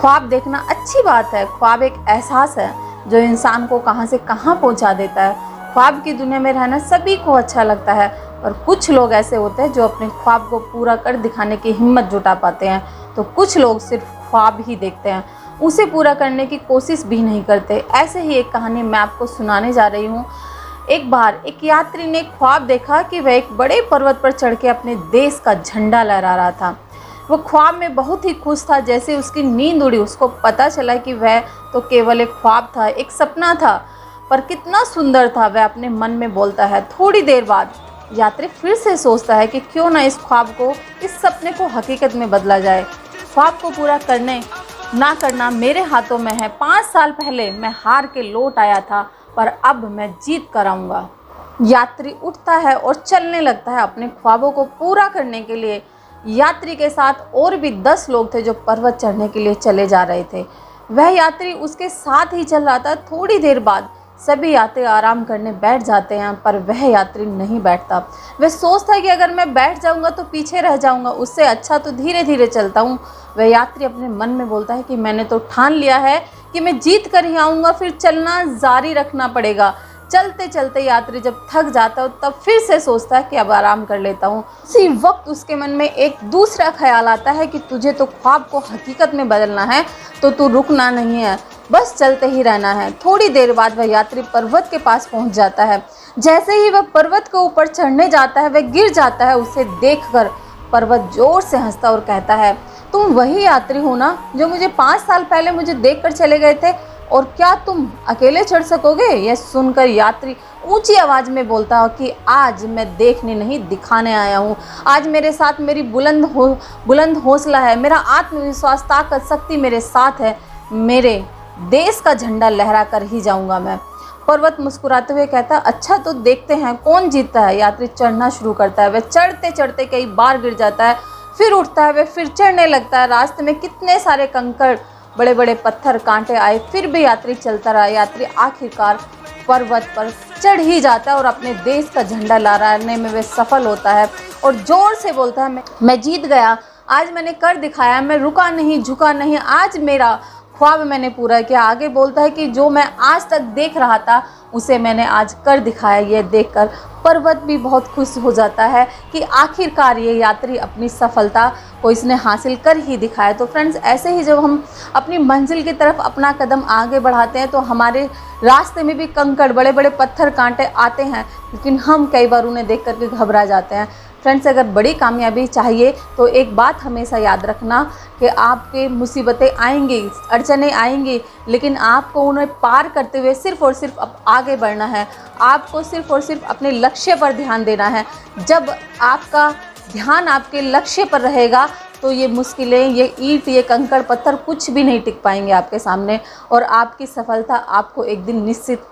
ख्वाब देखना अच्छी बात है। ख्वाब एक एहसास है जो इंसान को कहां से कहां पहुंचा देता है। ख्वाब की दुनिया में रहना सभी को अच्छा लगता है, और कुछ लोग ऐसे होते हैं जो अपने ख्वाब को पूरा कर दिखाने की हिम्मत जुटा पाते हैं, तो कुछ लोग सिर्फ ख्वाब ही देखते हैं, उसे पूरा करने की कोशिश भी नहीं करते। ऐसे ही एक कहानी मैं आपको सुनाने जा रही हूँ। एक बार एक यात्री ने ख्वाब देखा कि वह एक बड़े पर्वत पर चढ़ के अपने देश का झंडा लहरा रहा था। वो ख्वाब में बहुत ही खुश था। जैसे उसकी नींद उड़ी, उसको पता चला कि वह तो केवल एक ख्वाब था, एक सपना था, पर कितना सुंदर था। वह अपने मन में बोलता है। थोड़ी देर बाद यात्री फिर से सोचता है कि क्यों ना इस ख्वाब को, इस सपने को हकीकत में बदला जाए। ख्वाब को पूरा करने ना करना मेरे हाथों में है। 5 साल पहले मैं हार के लौट आया था, पर अब मैं जीत कर आऊँगा। यात्री उठता है और चलने लगता है अपने ख्वाबों को पूरा करने के लिए। यात्री के साथ और भी 10 लोग थे जो पर्वत चढ़ने के लिए चले जा रहे थे। वह यात्री उसके साथ ही चल रहा था। थोड़ी देर बाद सभी यात्री आराम करने बैठ जाते हैं, पर वह यात्री नहीं बैठता। वह सोचता है कि अगर मैं बैठ जाऊंगा तो पीछे रह जाऊंगा, उससे अच्छा तो धीरे धीरे चलता हूँ। वह यात्री अपने मन में बोलता है कि मैंने तो ठान लिया है कि मैं जीत कर ही आऊँगा, फिर चलना जारी रखना पड़ेगा। चलते चलते यात्री जब थक जाता है तब फिर से सोचता है कि अब आराम कर लेता हूँ। उसी वक्त उसके मन में एक दूसरा ख्याल आता है कि तुझे तो ख्वाब को हकीकत में बदलना है, तो तू रुकना नहीं है, बस चलते ही रहना है। थोड़ी देर बाद वह यात्री पर्वत के पास पहुँच जाता है। जैसे ही वह पर्वत के ऊपर चढ़ने जाता है, वह गिर जाता है। उसे देखकर पर्वत जोर से हंसता और कहता है, तुम वही यात्री हो ना जो मुझे 5 साल पहले मुझे देखकर चले गए थे, और क्या तुम अकेले चढ़ सकोगे? यह सुनकर यात्री ऊंची आवाज़ में बोलता है कि आज मैं देखने नहीं दिखाने आया हूँ। आज मेरे साथ मेरी बुलंद हौसला है, मेरा आत्मविश्वास, ताकत, शक्ति मेरे साथ है। मेरे देश का झंडा लहरा कर ही जाऊँगा मैं। पर्वत मुस्कुराते हुए कहता है, अच्छा तो देखते हैं कौन जीतता है। यात्री चढ़ना शुरू करता है। वह चढ़ते चढ़ते कई बार गिर जाता है, फिर उठता है, वह फिर चढ़ने लगता है। रास्ते में कितने सारे कंकड़, बड़े बड़े पत्थर, कांटे आए, फिर भी यात्री चलता रहा। यात्री आखिरकार पर्वत पर चढ़ ही जाता है और अपने देश का झंडा लहराने में वह सफल होता है और जोर से बोलता है, मैं जीत गया, आज मैंने कर दिखाया, मैं रुका नहीं, झुका नहीं, आज मेरा ख्वाब मैंने पूरा किया। आगे बोलता है कि जो मैं आज तक देख रहा था उसे मैंने आज कर दिखाया। यह देखकर पर्वत भी बहुत खुश हो जाता है कि आखिरकार ये यात्री अपनी सफलता को इसने हासिल कर ही दिखाया। तो फ्रेंड्स, ऐसे ही जब हम अपनी मंजिल की तरफ अपना कदम आगे बढ़ाते हैं तो हमारे रास्ते में भी कंकड़, बड़े बड़े पत्थर, कांटे आते हैं, लेकिन हम कई बार उन्हें देख करके घबरा जाते हैं। फ्रेंड्स, अगर बड़ी कामयाबी चाहिए तो एक बात हमेशा याद रखना कि आपके मुसीबतें आएंगी, अड़चनें आएंगी, लेकिन आपको उन्हें पार करते हुए सिर्फ़ और सिर्फ अब आगे बढ़ना है। आपको सिर्फ़ और सिर्फ अपने लक्ष्य पर ध्यान देना है। जब आपका ध्यान आपके लक्ष्य पर रहेगा तो ये मुश्किलें, ये ईंट, ये कंकड़, पत्थर कुछ भी नहीं टिक पाएंगे आपके सामने, और आपकी सफलता आपको एक दिन निश्चित